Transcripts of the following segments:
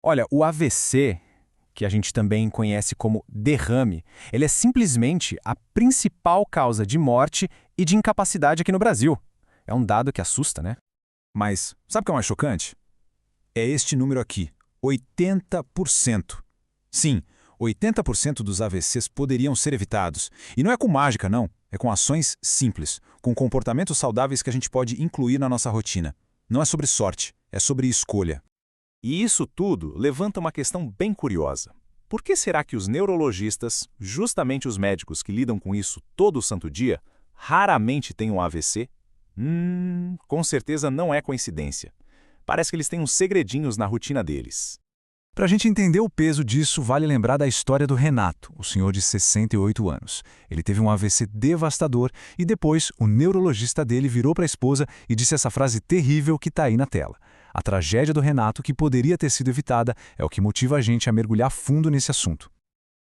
Olha, o AVC, que a gente também conhece como derrame, ele é simplesmente a principal causa de morte e de incapacidade aqui no Brasil. É um dado que assusta, né? Mas sabe o que é mais chocante? É este número aqui, 80%. Sim, 80% dos AVCs poderiam ser evitados. E não é com mágica, não. É com ações simples, com comportamentos saudáveis que a gente pode incluir na nossa rotina. Não é sobre sorte, é sobre escolha. E isso tudo levanta uma questão bem curiosa. Por que será que os neurologistas, justamente os médicos que lidam com isso todo santo dia, raramente têm um AVC? Com certeza não é coincidência. Parece que eles têm uns segredinhos na rotina deles. Para a gente entender o peso disso, vale lembrar da história do Renato, o senhor de 68 anos. Ele teve um AVC devastador e depois o neurologista dele virou para a esposa e disse essa frase terrível que está aí na tela. A tragédia do Renato, que poderia ter sido evitada, é o que motiva a gente a mergulhar fundo nesse assunto.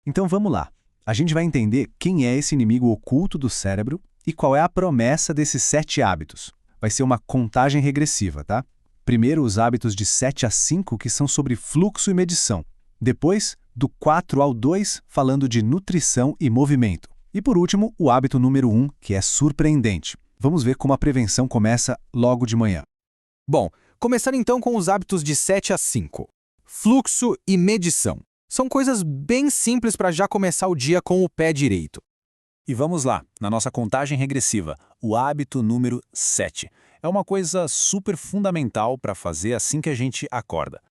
Então vamos lá. A gente vai entender quem é esse inimigo oculto do cérebro e qual é a promessa desses 7 hábitos. Vai ser uma contagem regressiva, tá? Primeiro, os hábitos de 7 a 5, que são sobre fluxo e medição. Depois, do 4 ao 2, falando de nutrição e movimento. E por último, o hábito número 1, que é surpreendente. Vamos ver como a prevenção começa logo de manhã. Bom, começando então com os hábitos de 7 a 5. Fluxo e medição. São coisas bem simples para já começar o dia com o pé direito. E vamos lá, na nossa contagem regressiva, o hábito número 7. É uma coisa super fundamental para fazer assim que a gente acorda.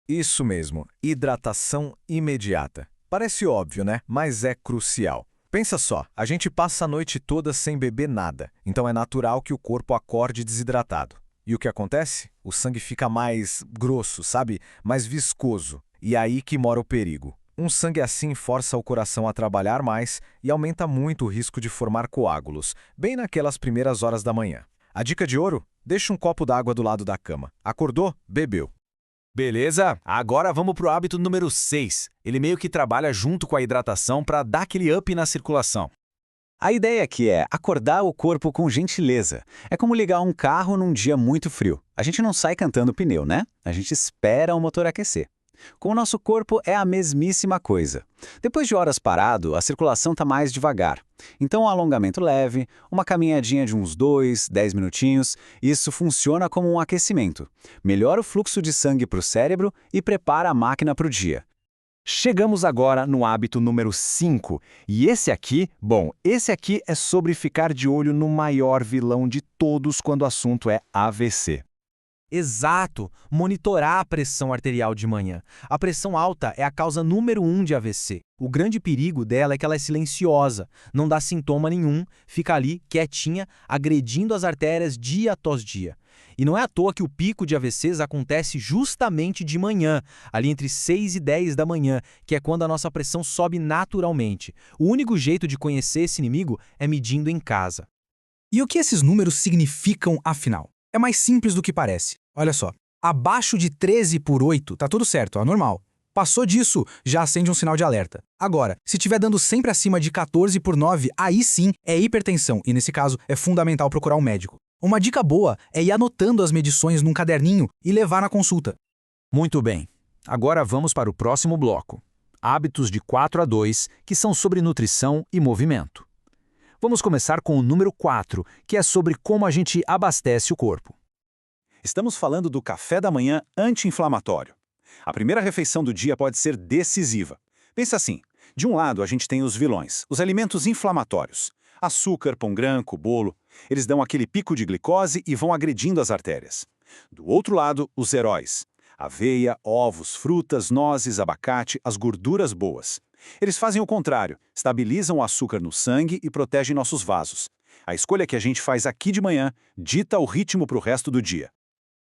Isso mesmo, hidratação imediata. Parece óbvio, né? Mas é crucial. Pensa só, a gente passa a noite toda sem beber nada, então é natural que o corpo acorde desidratado. E o que acontece? O sangue fica mais grosso, sabe? Mais viscoso. E é aí que mora o perigo. Um sangue assim força o coração a trabalhar mais e aumenta muito o risco de formar coágulos, bem naquelas primeiras horas da manhã. A dica de ouro? Deixa um copo d'água do lado da cama. Acordou? Bebeu. Beleza, agora vamos pro hábito número 6. Ele meio que trabalha junto com a hidratação para dar aquele up na circulação. A ideia aqui é acordar o corpo com gentileza. É como ligar um carro num dia muito frio. A gente não sai cantando pneu, né? A gente espera o motor aquecer. Com o nosso corpo é a mesmíssima coisa. Depois de horas parado, a circulação está mais devagar. Então um alongamento leve, uma caminhadinha de uns 2, 10 minutinhos, isso funciona como um aquecimento. Melhora o fluxo de sangue para o cérebro e prepara a máquina para o dia. Chegamos agora no hábito número 5. E esse aqui é sobre ficar de olho no maior vilão de todos quando o assunto é AVC. Exato! Monitorar a pressão arterial de manhã. A pressão alta é a causa número 1 de AVC. O grande perigo dela é que ela é silenciosa, não dá sintoma nenhum, fica ali, quietinha, agredindo as artérias dia após dia. E não é à toa que o pico de AVCs acontece justamente de manhã, ali entre 6 e 10 da manhã, que é quando a nossa pressão sobe naturalmente. O único jeito de conhecer esse inimigo é medindo em casa. E o que esses números significam, afinal? É mais simples do que parece. Olha só, abaixo de 13 por 8 tá tudo certo, é normal. Passou disso, já acende um sinal de alerta. Agora, se estiver dando sempre acima de 14 por 9, aí sim é hipertensão e nesse caso é fundamental procurar um médico. Uma dica boa é ir anotando as medições num caderninho e levar na consulta. Muito bem, agora vamos para o próximo bloco. Hábitos de 4 a 2, que são sobre nutrição e movimento. Vamos começar com o número 4, que é sobre como a gente abastece o corpo. Estamos falando do café da manhã anti-inflamatório. A primeira refeição do dia pode ser decisiva. Pensa assim, de um lado a gente tem os vilões, os alimentos inflamatórios. Açúcar, pão branco, bolo. Eles dão aquele pico de glicose e vão agredindo as artérias. Do outro lado, os heróis. Aveia, ovos, frutas, nozes, abacate, as gorduras boas. Eles fazem o contrário, estabilizam o açúcar no sangue e protegem nossos vasos. A escolha que a gente faz aqui de manhã dita o ritmo para o resto do dia.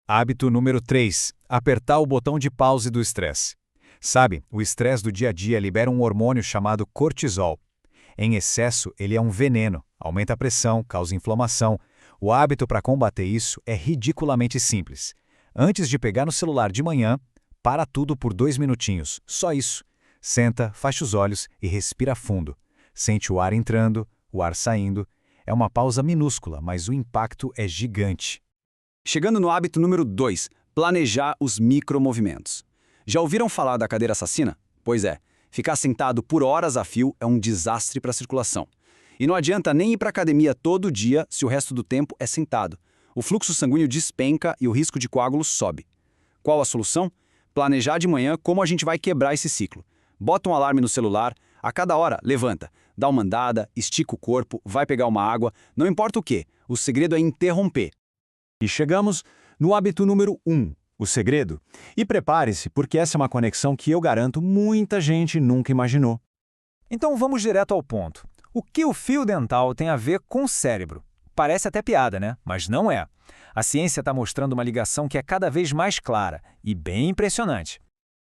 Hábito número 3. Apertar o botão de pause do estresse. Sabe, o estresse do dia a dia libera um hormônio chamado cortisol. Em excesso, ele é um veneno, aumenta a pressão, causa inflamação. O hábito para combater isso é ridiculamente simples. Antes de pegar no celular de manhã, para tudo por 2 minutinhos, só isso. Senta, fecha os olhos e respira fundo. Sente o ar entrando, o ar saindo. É uma pausa minúscula, mas o impacto é gigante. Chegando no hábito número 2, planejar os micromovimentos. Já ouviram falar da cadeira assassina? Pois é, ficar sentado por horas a fio é um desastre para a circulação. E não adianta nem ir para a academia todo dia se o resto do tempo é sentado. O fluxo sanguíneo despenca e o risco de coágulos sobe. Qual a solução? Planejar de manhã como a gente vai quebrar esse ciclo. Bota um alarme no celular, a cada hora levanta, dá uma andada, estica o corpo, vai pegar uma água, não importa o quê, o segredo é interromper. E chegamos no hábito número 1, o segredo. E prepare-se, porque essa é uma conexão que eu garanto muita gente nunca imaginou. Então vamos direto ao ponto. O que o fio dental tem a ver com o cérebro? Parece até piada, né? Mas não é. A ciência está mostrando uma ligação que é cada vez mais clara e bem impressionante.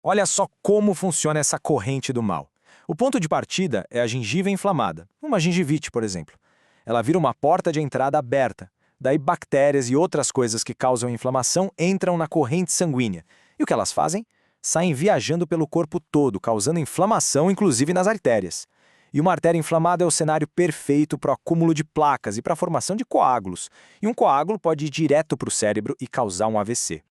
Olha só como funciona essa corrente do mal. O ponto de partida é a gengiva inflamada, uma gengivite, por exemplo. Ela vira uma porta de entrada aberta. Daí bactérias e outras coisas que causam inflamação entram na corrente sanguínea. E o que elas fazem? Saem viajando pelo corpo todo, causando inflamação, inclusive nas artérias. E uma artéria inflamada é o cenário perfeito para o acúmulo de placas e para a formação de coágulos. E um coágulo pode ir direto para o cérebro e causar um AVC.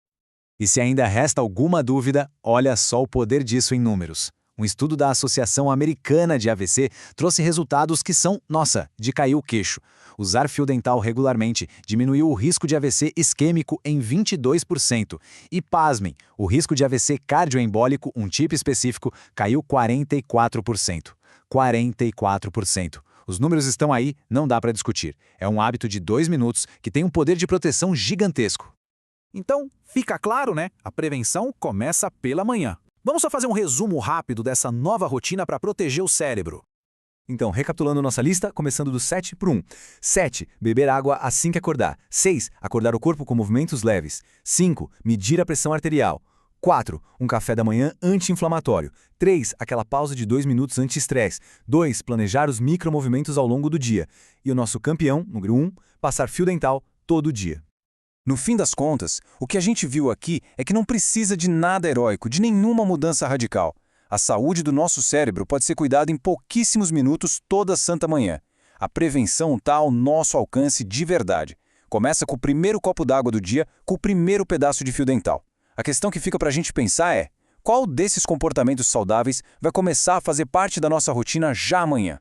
E se ainda resta alguma dúvida, olha só o poder disso em números. Um estudo da Associação Americana de AVC trouxe resultados que são, nossa, de cair o queixo. Usar fio dental regularmente diminuiu o risco de AVC isquêmico em 22%. E pasmem, o risco de AVC cardioembólico, um tipo específico, caiu 44%. 44%. Os números estão aí, não dá para discutir. É um hábito de 2 minutos que tem um poder de proteção gigantesco. Então, fica claro, né? A prevenção começa pela manhã. Vamos só fazer um resumo rápido dessa nova rotina para proteger o cérebro. Então, recapitulando nossa lista, começando do 7 para 1. 7. Beber água assim que acordar. 6. Acordar o corpo com movimentos leves. 5. Medir a pressão arterial. 4. Um café da manhã anti-inflamatório. 3. Aquela pausa de 2 minutos anti-estresse. 2. Planejar os micromovimentos ao longo do dia. E o nosso campeão, número 1, passar fio dental todo dia. No fim das contas, o que a gente viu aqui é que não precisa de nada heróico, de nenhuma mudança radical. A saúde do nosso cérebro pode ser cuidada em pouquíssimos minutos toda santa manhã. A prevenção está ao nosso alcance de verdade. Começa com o primeiro copo d'água do dia, com o primeiro pedaço de fio dental. A questão que fica para a gente pensar é: qual desses comportamentos saudáveis vai começar a fazer parte da nossa rotina já amanhã?